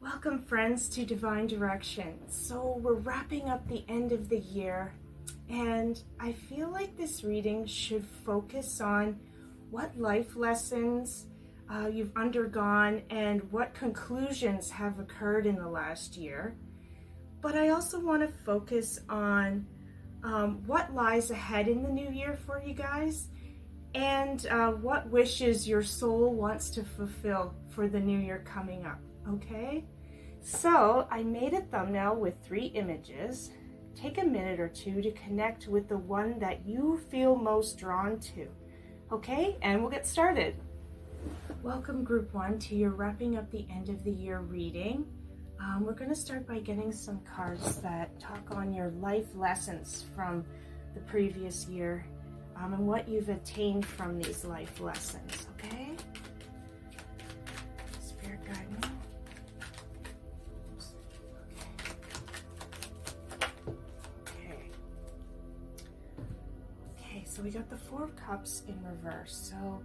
Welcome, friends, to Divine Direction. So we're wrapping up the end of the year, and I feel like this reading should focus on what life lessons you've undergone and what conclusions have occurred in the last year. But I also want to focus on what lies ahead in the new year for you guys, and what wishes your soul wants to fulfill for the new year coming up. Okay, so I made a thumbnail with 3 images. Take a minute or two to connect with the one that you feel most drawn to. Okay, and we'll get started. Welcome, Group 1, to your wrapping up the end of the year reading. We're going to start by getting some cards that talk on your life lessons from the previous year and what you've attained from these life lessons. Okay? Spirit guide me. So we got the 4 of Cups in reverse. So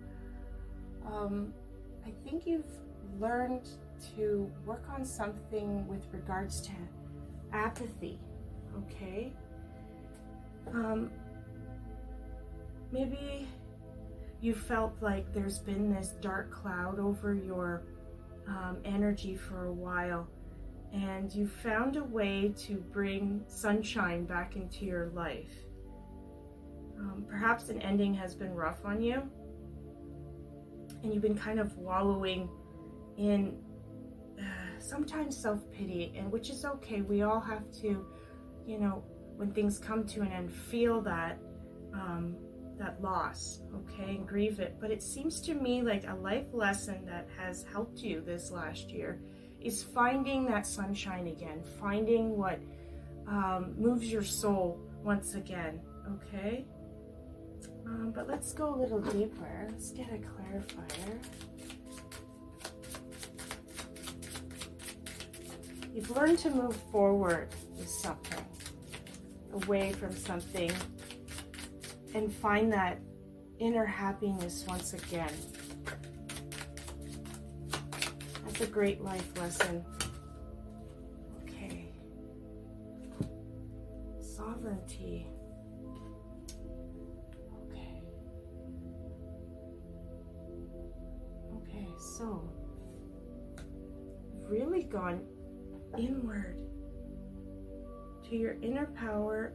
I think you've learned to work on something with regards to apathy. Okay. Maybe you felt like there's been this dark cloud over your energy for a while, and you found a way to bring sunshine back into your life. Perhaps an ending has been rough on you, and you've been kind of wallowing in sometimes self-pity, and which is okay. We all have to, when things come to an end, feel that that loss, okay, and grieve it. But it seems to me like a life lesson that has helped you this last year is finding that sunshine again, finding what moves your soul once again, okay? But let's go a little deeper. Let's get a clarifier. You've learned to move forward with something, away from something, and find that inner happiness once again. That's a great life lesson. Okay. Sovereignty. So, you've really gone inward to your inner power.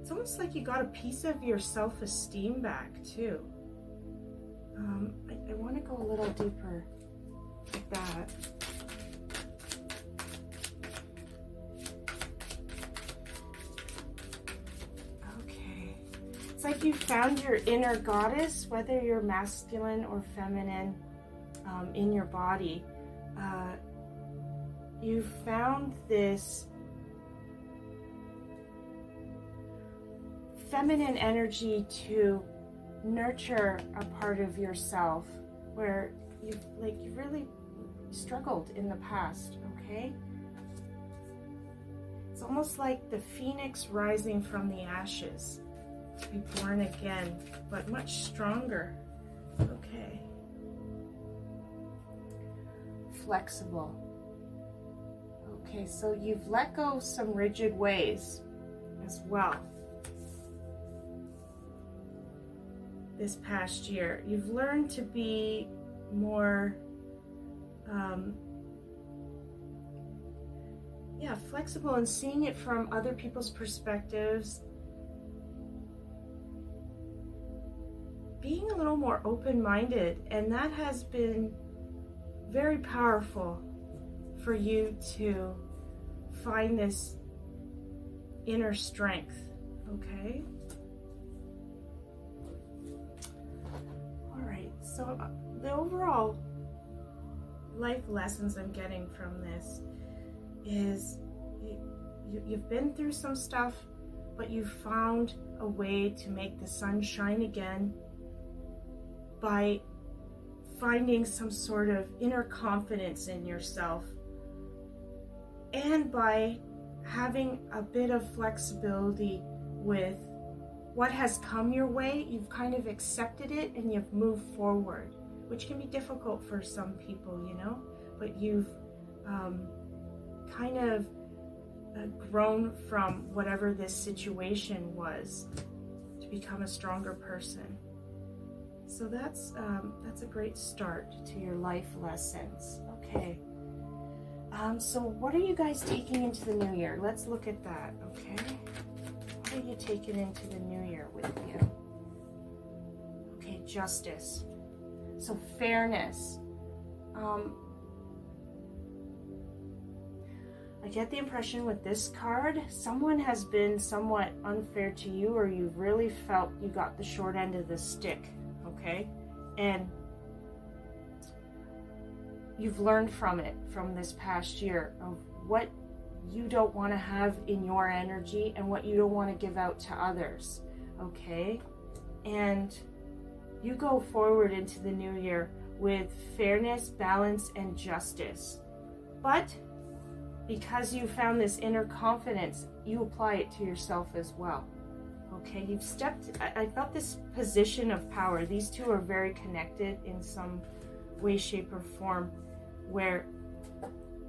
It's almost like you got a piece of your self-esteem back too. I want to go a little deeper with that. It's like you found your inner goddess, whether you're masculine or feminine, in your body. You found this feminine energy to nurture a part of yourself where you really struggled in the past, okay? It's almost like the phoenix rising from the ashes. To be born again, but much stronger. Okay. Flexible. Okay, so you've let go of some rigid ways as well. This past year, you've learned to be more flexible and seeing it from other people's perspectives. Being a little more open-minded, and that has been very powerful for you to find this inner strength, okay? All right, so the overall life lessons I'm getting from this is you've been through some stuff, but you found a way to make the sun shine again by finding some sort of inner confidence in yourself, and by having a bit of flexibility with what has come your way. You've kind of accepted it and you've moved forward. which can be difficult for some people, you know, but you've kind of grown from whatever this situation was to become a stronger person. So that's a great start to your life lessons. Okay. So what are you guys taking into the new year? Let's look at that, okay? What are you taking into the new year with you? Okay, justice. So fairness. I get the impression with this card, someone has been somewhat unfair to you, or you've really felt you got the short end of the stick, okay? And you've learned from it, from this past year, of what you don't want to have in your energy and what you don't want to give out to others, okay? And you go forward into the new year with fairness, balance, and justice. But because you found this inner confidence, you apply it to yourself as well. Okay, you've stepped, I felt this position of power. These two are very connected in some way, shape, or form, where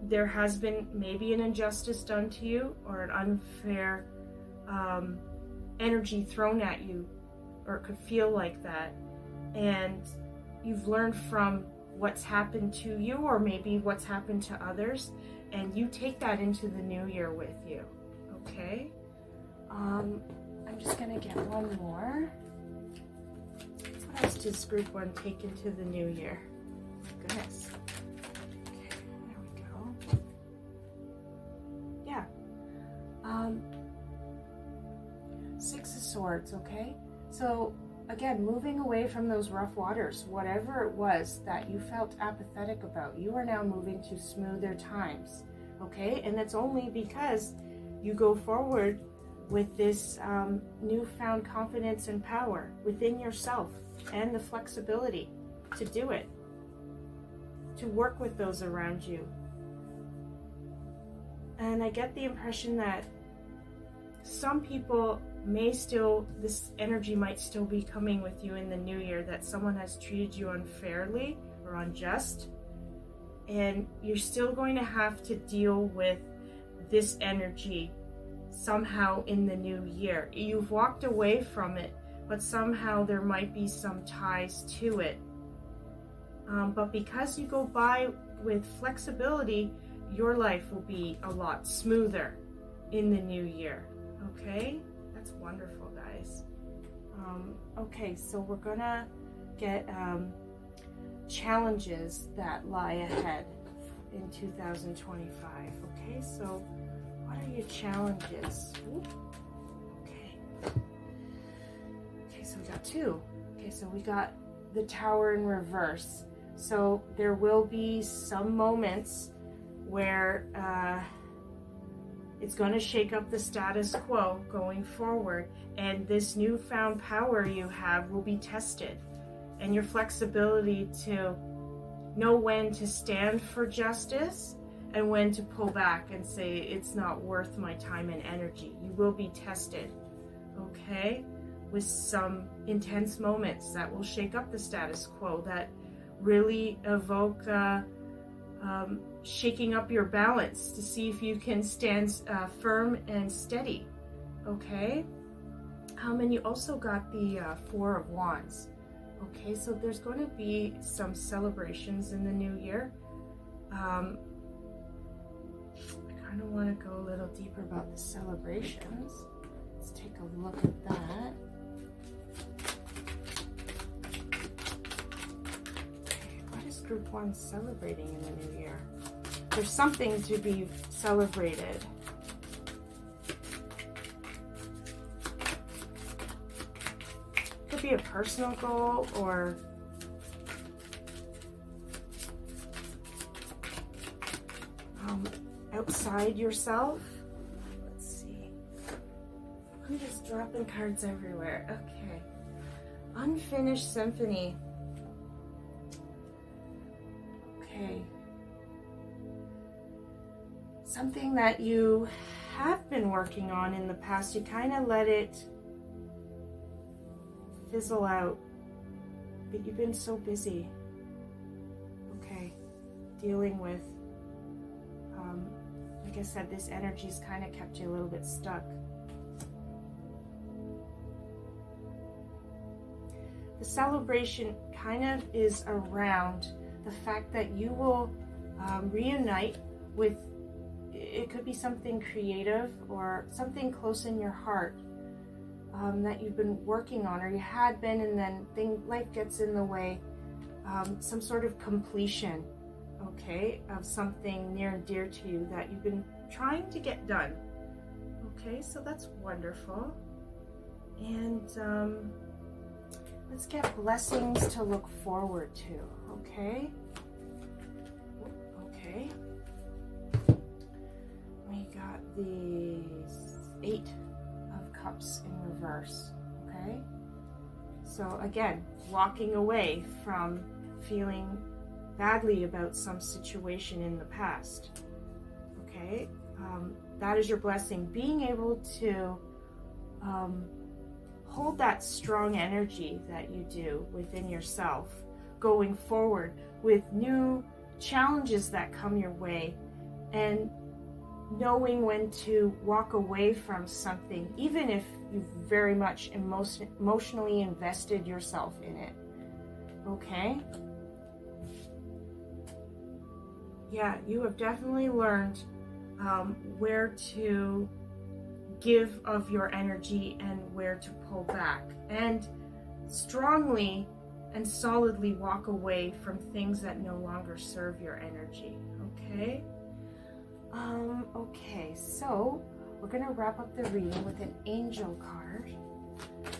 there has been maybe an injustice done to you or an unfair energy thrown at you, or it could feel like that. And you've learned from what's happened to you, or maybe what's happened to others, and you take that into the new year with you, okay? I'm just gonna get one more. What else does group 1 take into the new year? Goodness. Okay, there we go. Yeah. 6 of Swords, okay? So again, moving away from those rough waters, whatever it was that you felt apathetic about, you are now moving to smoother times, okay? And that's only because you go forward with this newfound confidence and power within yourself, and the flexibility to do it, to work with those around you. And I get the impression that some people may still, this energy might still be coming with you in the new year, that someone has treated you unfairly or unjust, and you're still going to have to deal with this energy somehow in the new year. You've walked away from it, but somehow there might be some ties to it. But because you go by with flexibility, your life will be a lot smoother in the new year, okay? That's wonderful, guys. Okay, so we're gonna get challenges that lie ahead in 2025. Okay, so what are your challenges? Okay. Okay, so we got 2. Okay, so we got the Tower in reverse. So there will be some moments where it's going to shake up the status quo going forward, and this newfound power you have will be tested, and your flexibility to know when to stand for justice and when to pull back and say it's not worth my time and energy. You will be tested, okay, with some intense moments that will shake up the status quo, that really evoke shaking up your balance to see if you can stand firm and steady, okay? And you also got the 4 of Wands. Okay, so there's going to be some celebrations in the new year. I kind of want to go a little deeper about the celebrations. Let's take a look at that. Okay, what is Group 1 celebrating in the new year? There's something to be celebrated. Could be a personal goal, or outside yourself. Let's see. I'm just dropping cards everywhere. Okay. Unfinished symphony. Okay. Something that you have been working on in the past, you kind of let it fizzle out, but you've been so busy. dealing with, like I said, this energy's kind of kept you a little bit stuck. The celebration kind of is around the fact that you will reunite with, it could be something creative or something close in your heart that you've been working on, or you had been, and then life gets in the way. Some sort of completion, okay, of something near and dear to you that you've been trying to get done. Okay, so that's wonderful. And let's get blessings to look forward to, okay? Okay. We got the 8 of Cups in reverse, okay? So again, walking away from feeling badly about some situation in the past, okay? That is your blessing. Being able to hold that strong energy that you do within yourself, going forward with new challenges that come your way, and knowing when to walk away from something, even if you've very much emotionally invested yourself in it. Okay? Yeah, you have definitely learned where to give of your energy and where to pull back, and strongly and solidly walk away from things that no longer serve your energy. Okay? Okay, so we're going to wrap up the reading with an angel card.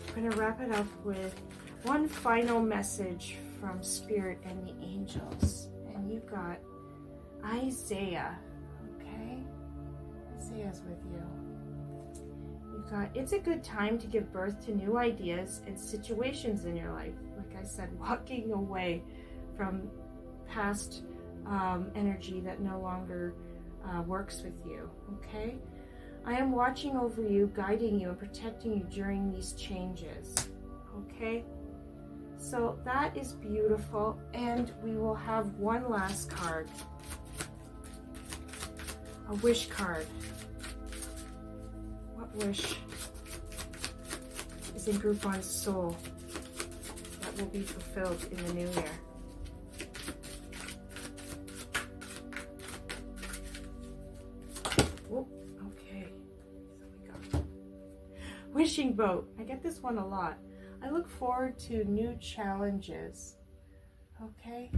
We're going to wrap it up with one final message from Spirit and the angels. And you got Isaiah, okay? Isaiah's with you. You've got, it's a good time to give birth to new ideas and situations in your life. Like I said, walking away from past energy that no longer works with you, okay? I am watching over you, guiding you, and protecting you during these changes, okay? So that is beautiful, and we will have one last card, a wish card. What wish is in Group 1's soul that will be fulfilled in the new year? Okay, so we got wishing boat. I get this one a lot. I look forward to new challenges. Okay,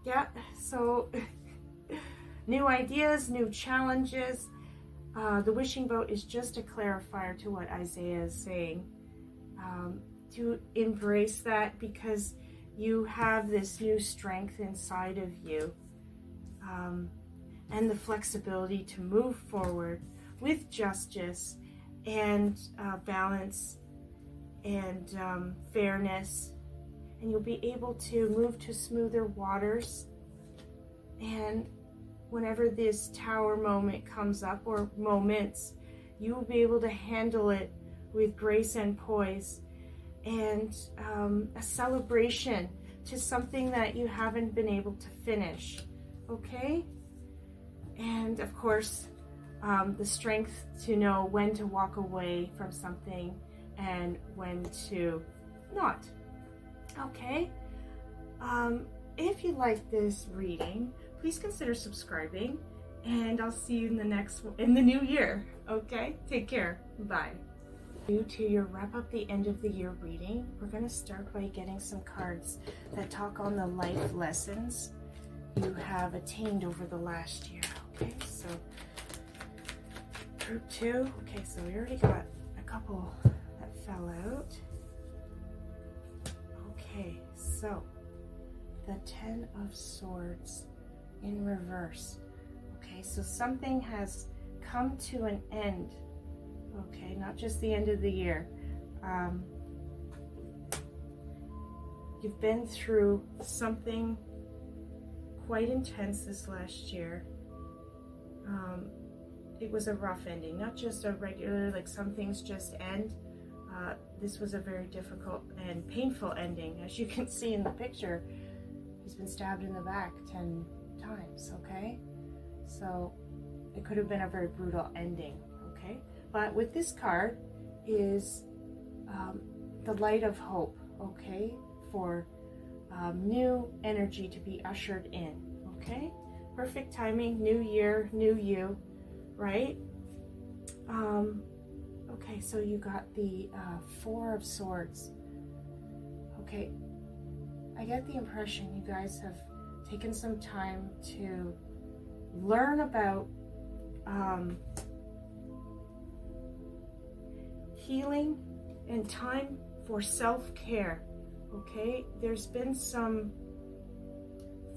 yeah, so new ideas, new challenges. The wishing boat is just a clarifier to what Isaiah is saying. To embrace that, because you have this new strength inside of you. And the flexibility to move forward with justice and balance and fairness, and you'll be able to move to smoother waters. And whenever this tower moment comes up, or moments, you will be able to handle it with grace and poise, and a celebration to something that you haven't been able to finish, okay? And of course, the strength to know when to walk away from something and when to not. Okay? If you like this reading, please consider subscribing, and I'll see you in the new year. Okay? Take care. Bye. Due to your wrap up the end of the year reading, we're going to start by getting some cards that talk on the life lessons you have attained over the last year. Okay, so Group 2. Okay, so we already got a couple that fell out. Okay, so the 10 of Swords in reverse. Okay, so something has come to an end. Okay, not just the end of the year. You've been through something quite intense this last year. It was a rough ending, not just a regular, like some things just end. This was a very difficult and painful ending. As you can see in the picture, he's been stabbed in the back 10 times, okay? So it could have been a very brutal ending, okay? But with this card is the light of hope, okay? For new energy to be ushered in, okay? Perfect timing, new year, new you, right? Okay, so you got the Four of Swords. Okay, I get the impression you guys have taken some time to learn about healing and time for self-care, okay? There's been some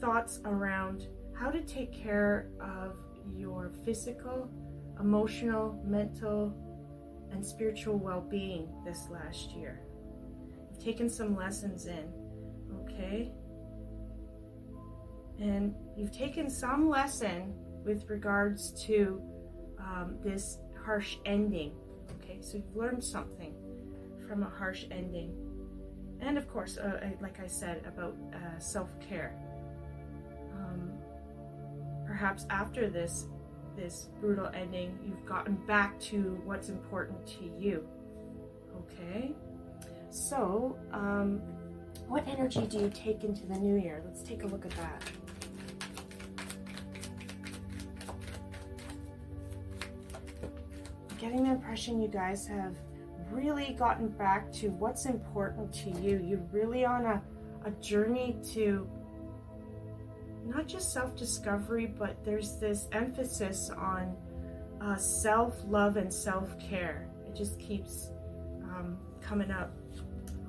thoughts around how to take care of your physical, emotional, mental, and spiritual well-being this last year. You've taken some lessons in, okay? And you've taken some lesson with regards to this harsh ending, okay? So you've learned something from a harsh ending. And of course, like I said, about self-care. Perhaps after this brutal ending, you've gotten back to what's important to you, okay? So, what energy do you take into the new year? Let's take a look at that. Getting the impression you guys have really gotten back to what's important to you. You're really on a journey to not just self-discovery, but there's this emphasis on self-love and self-care. It just keeps coming up.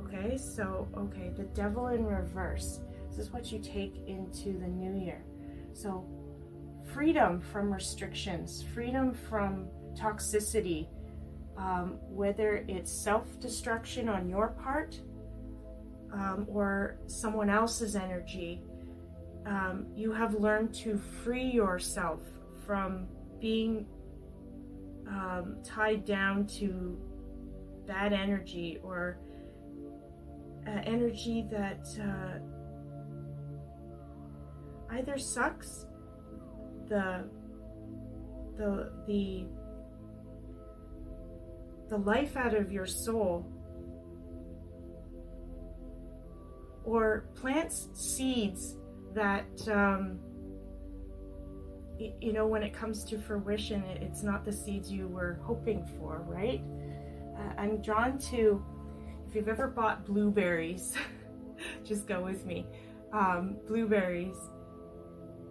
Okay, so, okay, the Devil in reverse. This is what you take into the new year. So, freedom from restrictions, freedom from toxicity, whether it's self-destruction on your part or someone else's energy. You have learned to free yourself from being tied down to bad energy or energy that either sucks the life out of your soul or plants seeds that you know, when it comes to fruition, it's not the seeds you were hoping for, right? I'm drawn to, if you've ever bought blueberries, just go with me, blueberries,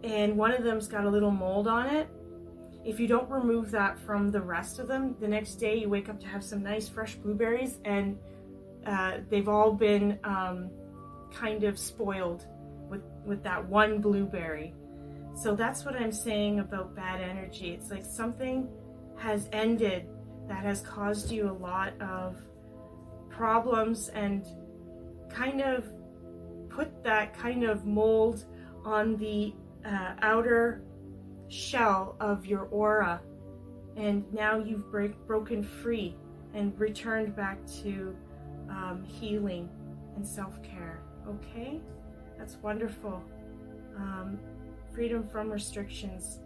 and one of them's got a little mold on it. If you don't remove that from the rest of them, the next day you wake up to have some nice fresh blueberries, and they've all been kind of spoiled with that one blueberry. So that's what I'm saying about bad energy. It's like something has ended that has caused you a lot of problems and kind of put that kind of mold on the outer shell of your aura, and now you've broken free and returned back to healing and self-care. Okay, that's wonderful. Freedom from restrictions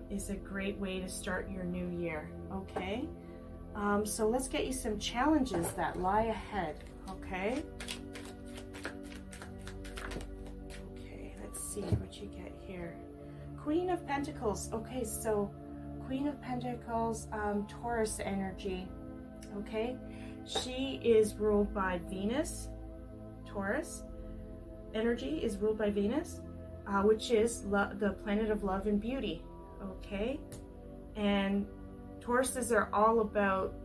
is a great way to start your new year. Okay, so let's get you some challenges that lie ahead. Okay, let's see what you get here. Queen of Pentacles. Okay, so Queen of Pentacles, Taurus energy. Okay, she is ruled by Venus. Taurus energy is ruled by Venus, which is the planet of love and beauty. Okay, and Tauruses are all about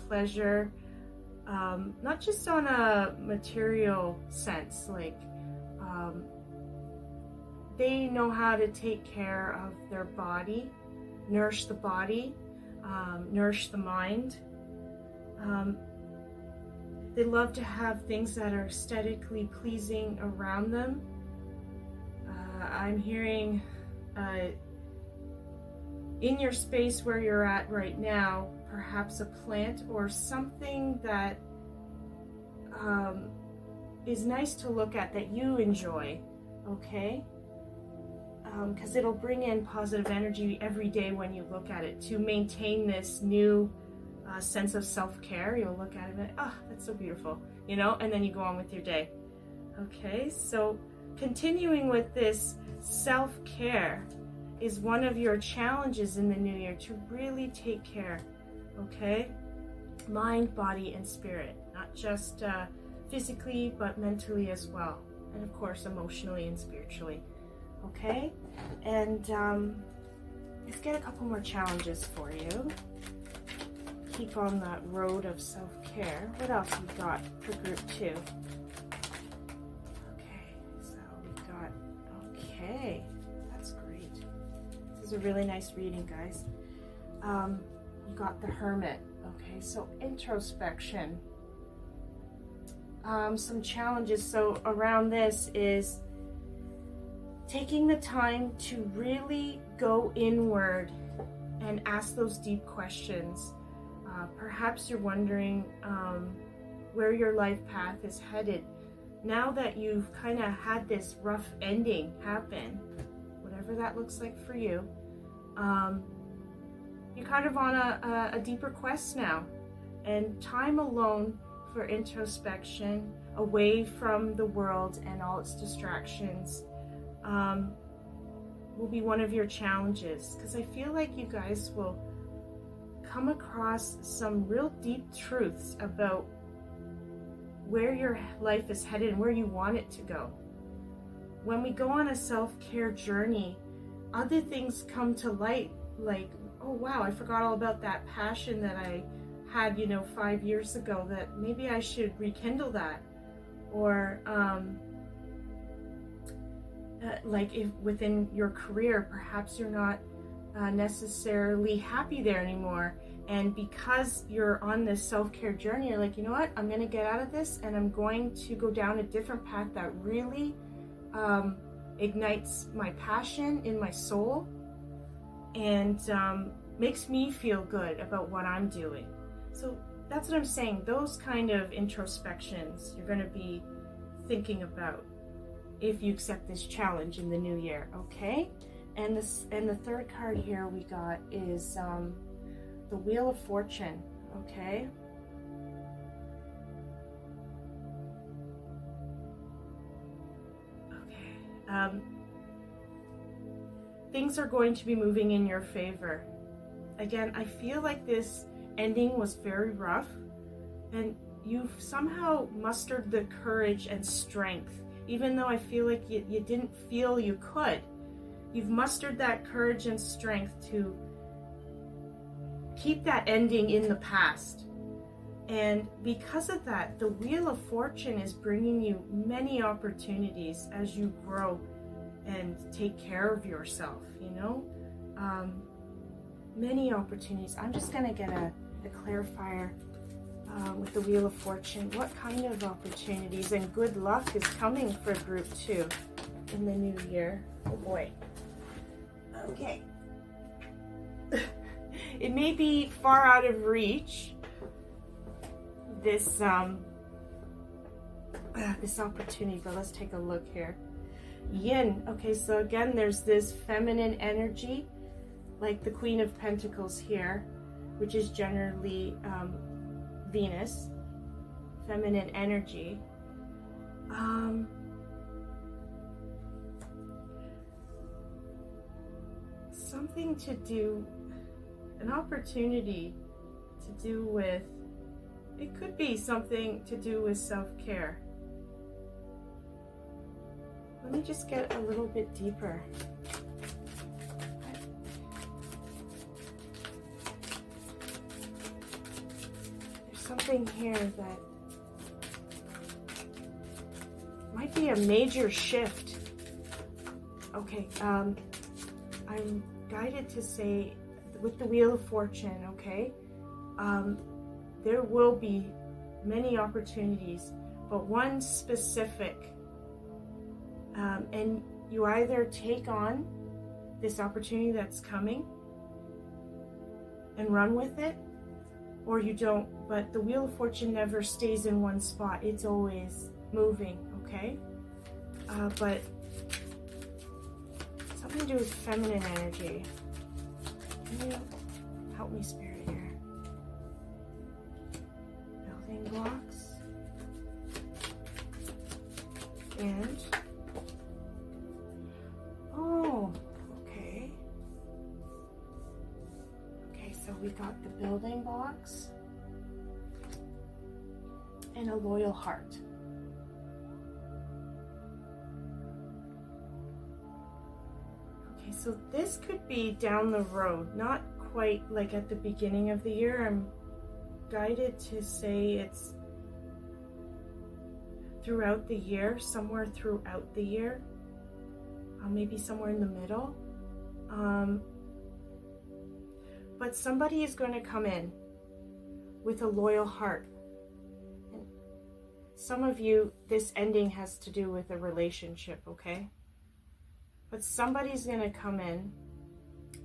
pleasure, not just on a material sense, like they know how to take care of their body, nourish the body, nourish the mind. They love to have things that are aesthetically pleasing around them. I'm hearing in your space where you're at right now, perhaps a plant or something that is nice to look at that you enjoy. okay? Because it'll bring in positive energy every day when you look at it to maintain this new sense of self-care. You'll look at it and, oh, that's so beautiful, you know, and then you go on with your day. Okay, so continuing with this self-care is one of your challenges in the new year, to really take care, okay? Mind, body, and spirit, not just physically, but mentally as well. And of course, emotionally and spiritually, okay? And let's get a couple more challenges for you. Keep on that road of self-care. What else we got for group 2? Okay, so we got, okay, that's great. This is a really nice reading, guys. You got the Hermit. Okay, so introspection. Some challenges so around this is taking the time to really go inward and ask those deep questions. Perhaps you're wondering where your life path is headed. Now that you've kind of had this rough ending happen, whatever that looks like for you, you're kind of on a deeper quest now. And time alone for introspection, away from the world and all its distractions, will be one of your challenges. Because I feel like you guys will come across some real deep truths about where your life is headed and where you want it to go. When we go on a self-care journey, other things come to light, like, oh wow, I forgot all about that passion that I had, 5 years ago, that maybe I should rekindle that. Or like if within your career, perhaps you're not necessarily happy there anymore, and because you're on this self-care journey, you're like, you know what, I'm going to get out of this and I'm going to go down a different path that really ignites my passion in my soul and makes me feel good about what I'm doing. So that's what I'm saying. Those kind of introspections you're going to be thinking about if you accept this challenge in the new year, okay? And the third card here we got is the Wheel of Fortune, okay? Okay. Things are going to be moving in your favor. Again, I feel like this ending was very rough, and you've somehow mustered the courage and strength, even though I feel like you didn't feel you could. You've mustered that courage and strength to keep that ending in the past. And because of that, the Wheel of Fortune is bringing you many opportunities as you grow and take care of yourself, many opportunities. I'm just going to get a clarifier with the Wheel of Fortune. What kind of opportunities and good luck is coming for group 2 in the new year? Oh boy. Okay. It may be far out of reach, this opportunity, but let's take a look here. Yin. Okay, so again, there's this feminine energy, like the Queen of Pentacles here, which is generally Venus, feminine energy. Something to do, an opportunity to do with, it could be something to do with self-care. Let me just get a little bit deeper. There's something here that might be a major shift. Okay, I'm guided to say, with the Wheel of Fortune, okay, there will be many opportunities, but one specific, and you either take on this opportunity that's coming and run with it, or you don't. But the Wheel of Fortune never stays in one spot. It's always moving, okay? But Something to do with feminine energy. Can you help me, Spirit, here? Building blocks. And, oh, okay. Okay, so we got the building blocks and a loyal heart. Okay, so this could be down the road, not quite like at the beginning of the year. I'm guided to say it's throughout the year, somewhere throughout the year, maybe somewhere in the middle. But somebody is going to come in with a loyal heart. And some of you, this ending has to do with a relationship, okay? But somebody's going to come in.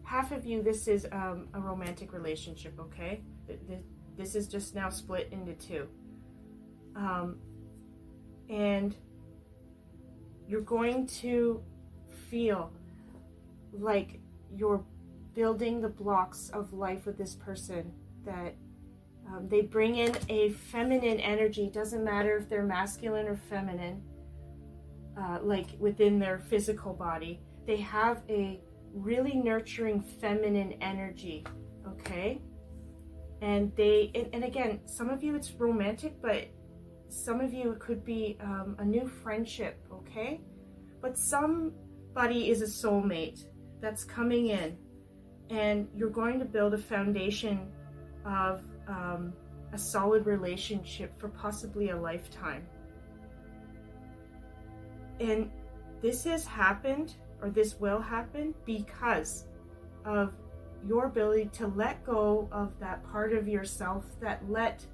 Half of you, this is a romantic relationship, okay? This is just now split into two. And you're going to feel like you're building the blocks of life with this person, that they bring in a feminine energy. Doesn't matter if they're masculine or feminine, like within their physical body. They have a really nurturing feminine energy, okay? And and again, some of you it's romantic, but some of you it could be a new friendship, okay? But somebody is a soulmate that's coming in, and you're going to build a foundation of a solid relationship for possibly a lifetime. And this has happened, or this will happen, because of your ability to let go of that part of yourself that let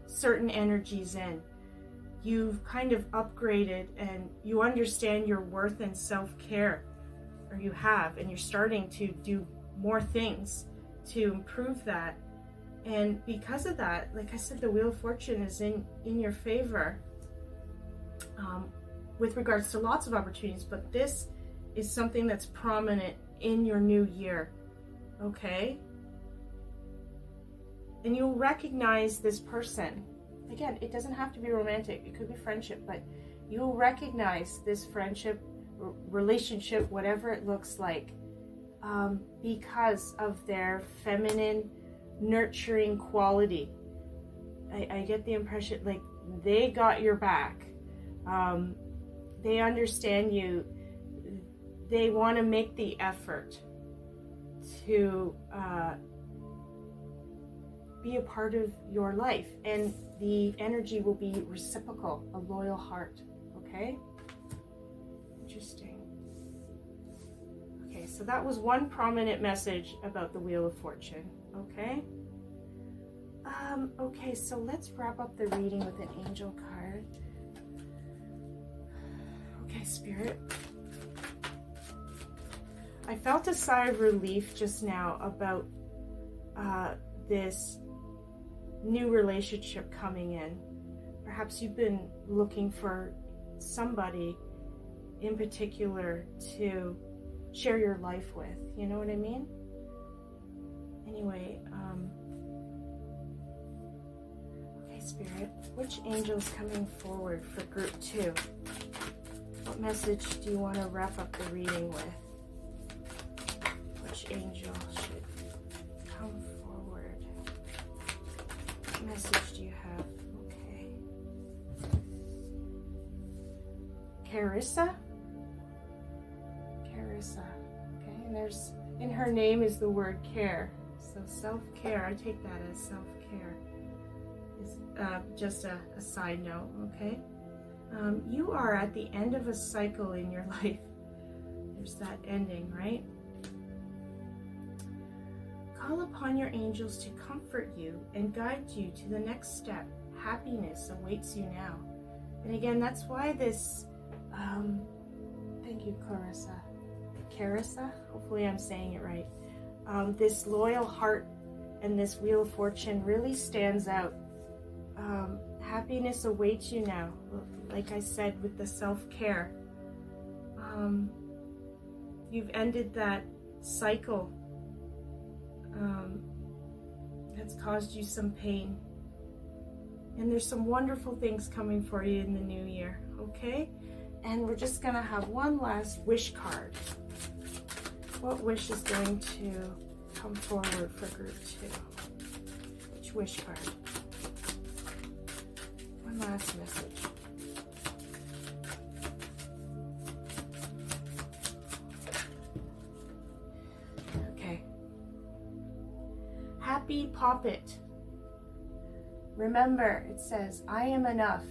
certain energies in. You've kind of upgraded and you understand your worth and self-care, or you have, and you're starting to do more things to improve that. And because of that, like I said, the Wheel of Fortune is in your favor with regards to lots of opportunities, but this is something that's prominent in your new year, okay? And you'll recognize this person. Again, it doesn't have to be romantic, it could be friendship, but you'll recognize this friendship, relationship, whatever it looks like, because of their feminine, nurturing quality. I get the impression like they got your back. They understand you. They want to make the effort to be a part of your life, and the energy will be reciprocal, a loyal heart, okay? Interesting. Okay, so that was one prominent message about the Wheel of Fortune, okay? Okay, so let's wrap up the reading with an angel card. Okay, Spirit. I felt a sigh of relief just now about this new relationship coming in. Perhaps you've been looking for somebody in particular to share your life with, you know what I mean? Anyway, okay, Spirit, which angel's coming forward for group 2? What message do you want to wrap up the reading with? Which angel should come forward? What message do you have? Okay. Carissa? Carissa. Okay, and there's, in her name is the word care. So self-care, I take that as self-care. Is just a side note, okay? You are at the end of a cycle in your life. There's that ending, right? Call upon your angels to comfort you and guide you to the next step. Happiness awaits you now. And again, that's why this, thank you, Clarissa. Carissa? Hopefully I'm saying it right. This loyal heart and this Wheel of Fortune really stands out. Happiness awaits you now. Like I said, with the self-care. You've ended that cycle that's caused you some pain. And there's some wonderful things coming for you in the new year, okay? And we're just gonna have one last wish card. What wish is going to come forward for group 2? Which wish card? One last message. Okay. Happy Poppet. Remember, it says, I am enough.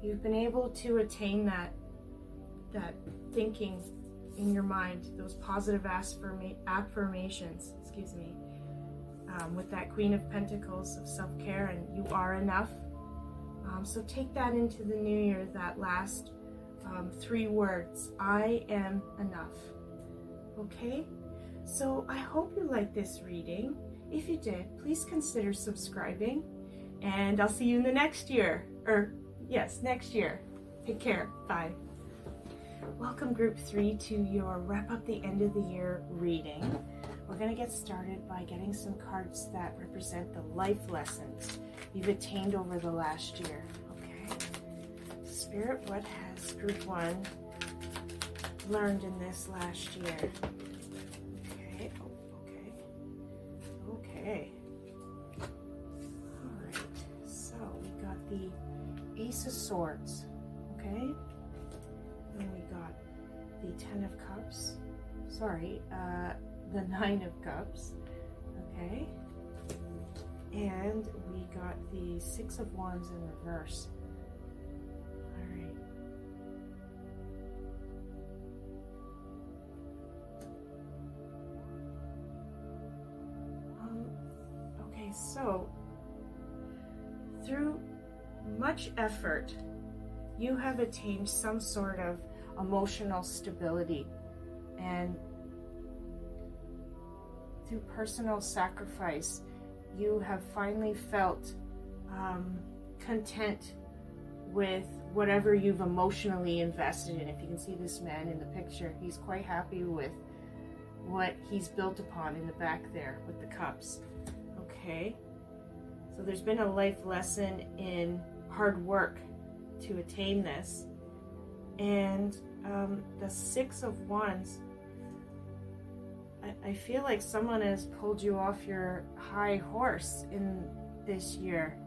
You've been able to attain that thinking in your mind, those positive affirmations, with that Queen of Pentacles of self-care, and you are enough. So take that into the new year, that last 3 words, I am enough. Okay? So I hope you liked this reading. If you did, please consider subscribing, and I'll see you in the next year. Next year. Take care. Bye. Welcome group 3 to your wrap up the end of the year reading. We're going to get started by getting some cards that represent the life lessons you've attained over the last year. Okay. Spirit, what has group 1 learned in this last year? Okay. All right. So we got the Ace of Swords. Okay. Then we got the 10 of Cups. Sorry, the 9 of Cups. Okay. And we got the 6 of Wands in reverse. All right. Okay, so through much effort, you have attained some sort of emotional stability, and through personal sacrifice, you have finally felt content with whatever you've emotionally invested in. If you can see this man in the picture, he's quite happy with what he's built upon in the back there with the cups. Okay, so there's been a life lesson in hard work to attain this. And the 6 of Wands, I feel like someone has pulled you off your high horse in this year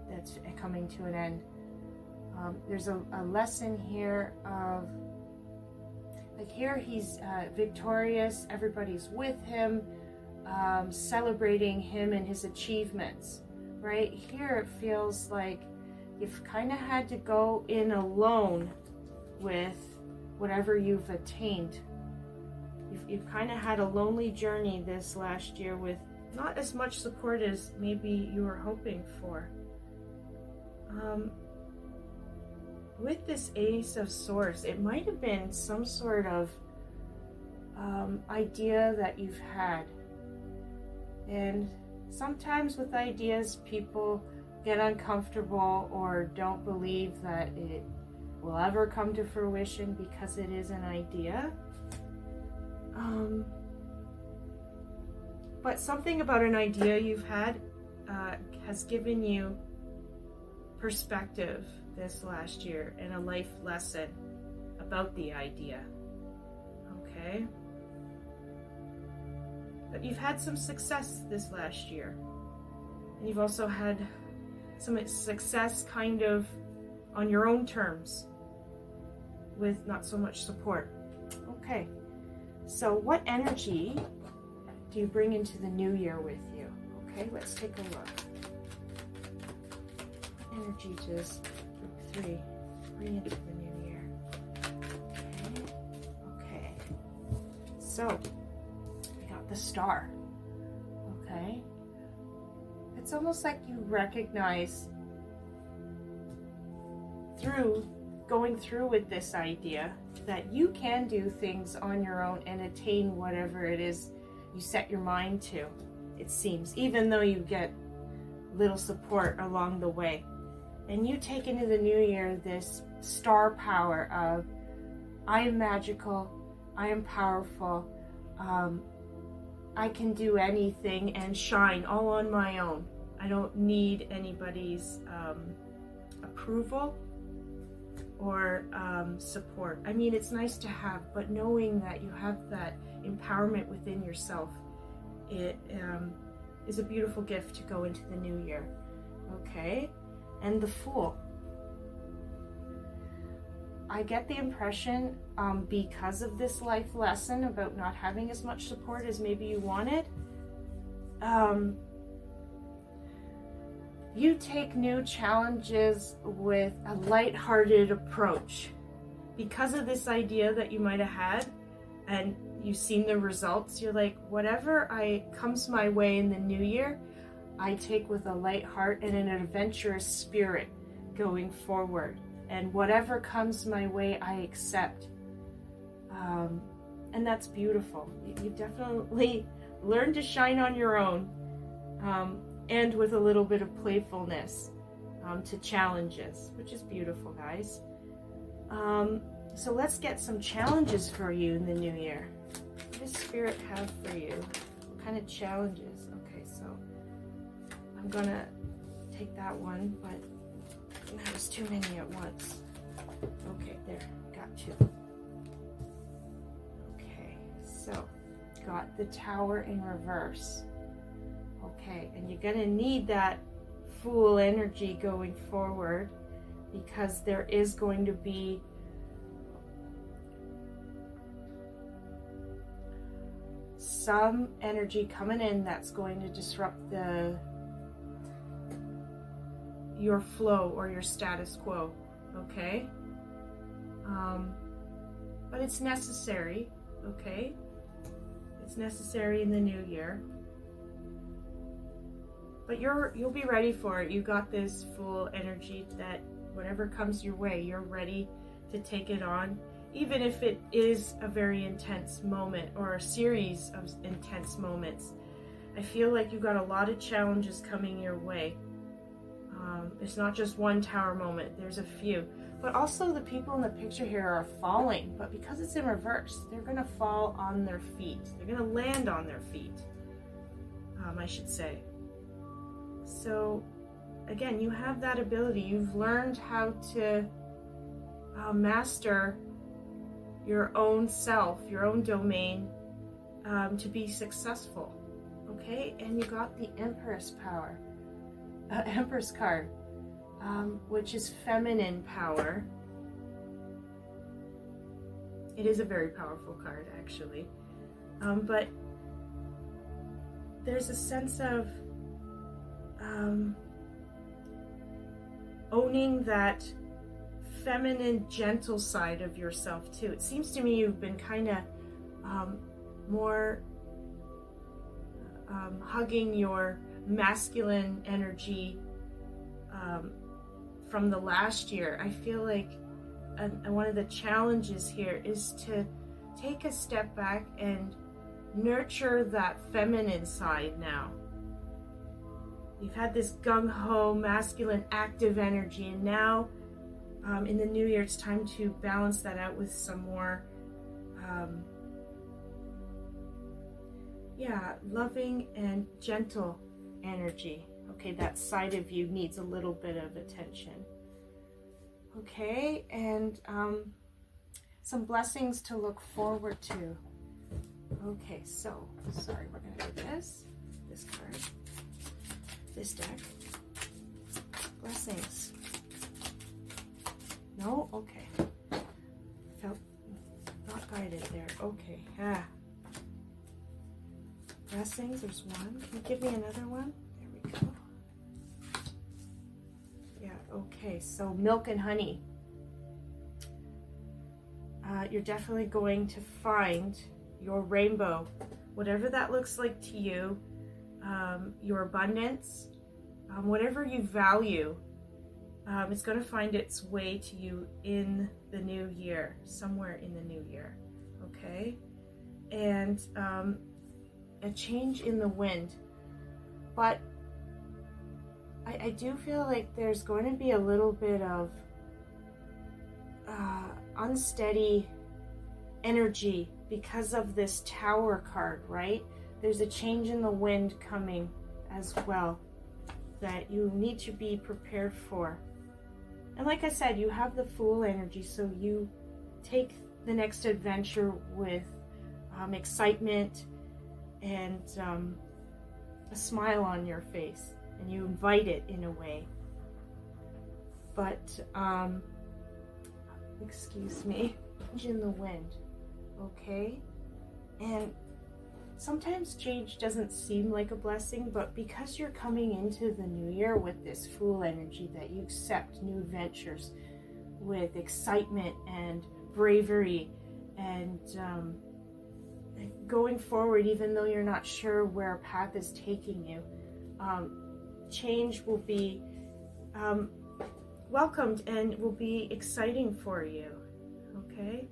that's coming to an end. There's a lesson here of, like, here he's victorious, everybody's with him, celebrating him and his achievements. Right here it feels like you've kind of had to go in alone with whatever you've attained. You've kind of had a lonely journey this last year with not as much support as maybe you were hoping for. With this Ace of Swords, it might have been some sort of idea that you've had. And sometimes with ideas, people get uncomfortable or don't believe that it will ever come to fruition because it is an idea. But something about an idea you've had has given you perspective this last year and a life lesson about the idea. Okay? But you've had some success this last year. And you've also had some success kind of on your own terms with not so much support. Okay. So what energy do you bring into the new year with you? Okay, let's take a look. What energy does group 3 bring into the new year? Okay. So we got the Star. Okay. It's almost like you recognize through going through with this idea that you can do things on your own and attain whatever it is you set your mind to, it seems, even though you get little support along the way. And you take into the new year this star power of I am magical, I am powerful, I can do anything and shine all on my own. I don't need anybody's approval or support. I mean, it's nice to have, but knowing that you have that empowerment within yourself, it is a beautiful gift to go into the new year. Okay? And the Fool. I get the impression, because of this life lesson about not having as much support as maybe you wanted, you take new challenges with a lighthearted approach. Because of this idea that you might have had, and you've seen the results, you're like, whatever comes my way in the new year, I take with a light heart and an adventurous spirit going forward. And whatever comes my way, I accept. And that's beautiful. You definitely learn to shine on your own, and with a little bit of playfulness to challenges, which is beautiful, guys. So let's get some challenges for you in the new year. What does Spirit have for you? What kind of challenges? Okay, so I'm gonna take that one, but there's too many at once. Okay, there, got two. Okay, so got the Tower in reverse. Okay, and you're gonna need that Fool energy going forward, because there is going to be some energy coming in that's going to disrupt your flow or your status quo, okay? But it's necessary, okay? It's necessary in the new year. But you'll be ready for it. You got this Fool energy that whatever comes your way, you're ready to take it on, even if it is a very intense moment or a series of intense moments. I feel like you got a lot of challenges coming your way. It's not just one tower moment, there's a few. But also the people in the picture here are falling, but because it's in reverse, they're gonna fall on their feet. They're gonna land on their feet, I should say. So again, you have that ability. You've learned how to master your own self, your own domain, to be successful, okay? And you got the Empress power. Empress card, which is feminine power. It is a very powerful card, actually. But there's a sense of owning that feminine, gentle side of yourself, too. It seems to me you've been kind of more hugging your masculine energy from the last year. I feel like one of the challenges here is to take a step back and nurture that feminine side now. You've had this gung-ho, masculine, active energy, and now in the new year it's time to balance that out with some more loving and gentle energy. Okay, that side of you needs a little bit of attention. Okay, and some blessings to look forward to. Okay, so, sorry, we're going to do this card, this deck. Blessings. No? Okay. Felt not guided there. Okay, blessings, there's one. Can you give me another one? There we go. Yeah, okay, so milk and honey. You're definitely going to find your rainbow, whatever that looks like to you, your abundance, whatever you value, it's going to find its way to you in the new year, somewhere in the new year, okay? And a change in the wind. But I do feel like there's going to be a little bit of unsteady energy because of this Tower card, right? There's a change in the wind coming as well that you need to be prepared for. And like I said, you have the Fool energy, so you take the next adventure with excitement and a smile on your face, and you invite it in a way. But excuse me, in the wind, okay? And sometimes change doesn't seem like a blessing, but because you're coming into the new year with this Fool energy, that you accept new adventures with excitement and bravery and going forward, even though you're not sure where a path is taking you, change will be welcomed and will be exciting for you, okay?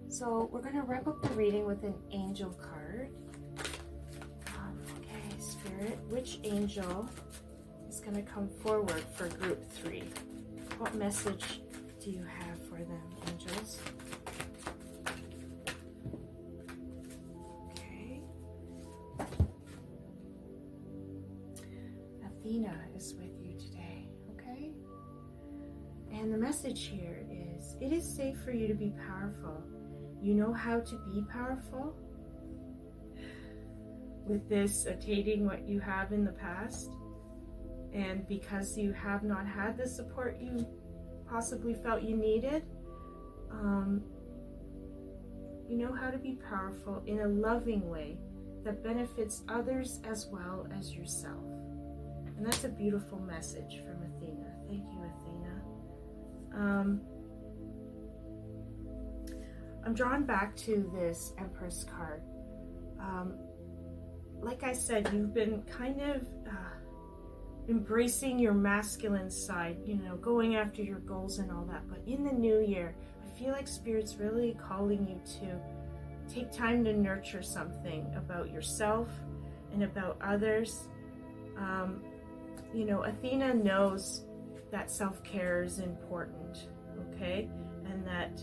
So we're going to wrap up the reading with an angel card. Okay, Spirit, which angel is going to come forward for group 3? What message do you have for them, angels? Okay. Athena is with you today, okay? And the message here is, it is safe for you to be powerful. You know how to be powerful. With this attainting what you have in the past, and because you have not had the support you possibly felt you needed, you know how to be powerful in a loving way that benefits others as well as yourself. And that's a beautiful message from Athena. Thank you, Athena. I'm drawn back to this Empress card. Like I said, you've been kind of embracing your masculine side, you know, going after your goals and all that. But in the new year, I feel like Spirit's really calling you to take time to nurture something about yourself and about others. You know, Athena knows that self-care is important, okay? And that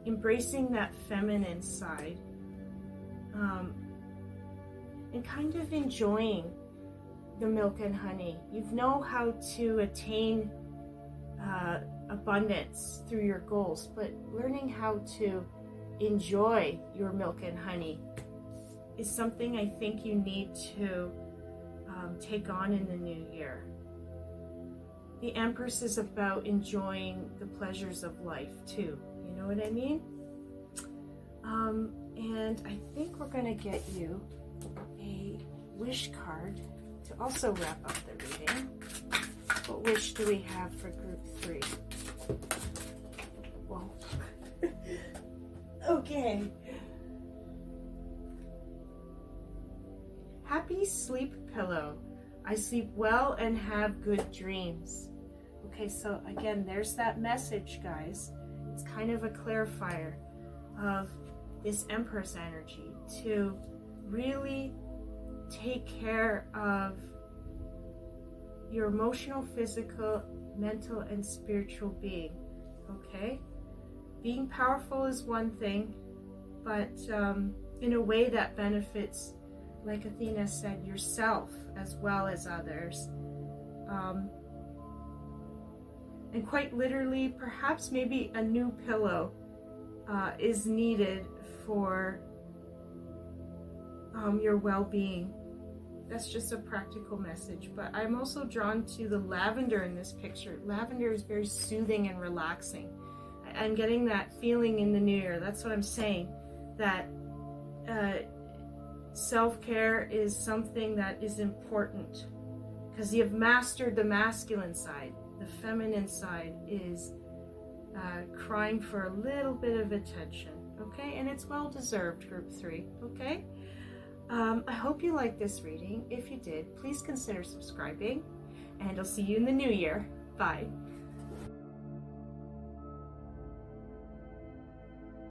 embracing that feminine side and kind of enjoying the milk and honey. You know how to attain abundance through your goals, but learning how to enjoy your milk and honey is something I think you need to take on in the new year. The Empress is about enjoying the pleasures of life too. You know what I mean? And I think we're going to get you a wish card to also wrap up the reading. What wish do we have for group 3? Whoa. Okay. Happy sleep, pillow. I sleep well and have good dreams. Okay, so again, there's that message, guys. It's kind of a clarifier of this Empress energy to really take care of your emotional, physical, mental, and spiritual being, okay? Being powerful is one thing, but in a way that benefits, like Athena said, yourself as well as others. And quite literally, perhaps maybe a new pillow is needed for your well-being. That's just a practical message. But I'm also drawn to the lavender in this picture. Lavender is very soothing and relaxing. I'm getting that feeling in the new year. That's what I'm saying. That self-care is something that is important because you've mastered the masculine side. The feminine side is crying for a little bit of attention, okay? And it's well deserved, group 3, okay? I hope you liked this reading. If you did, please consider subscribing, and I'll see you in the new year. Bye.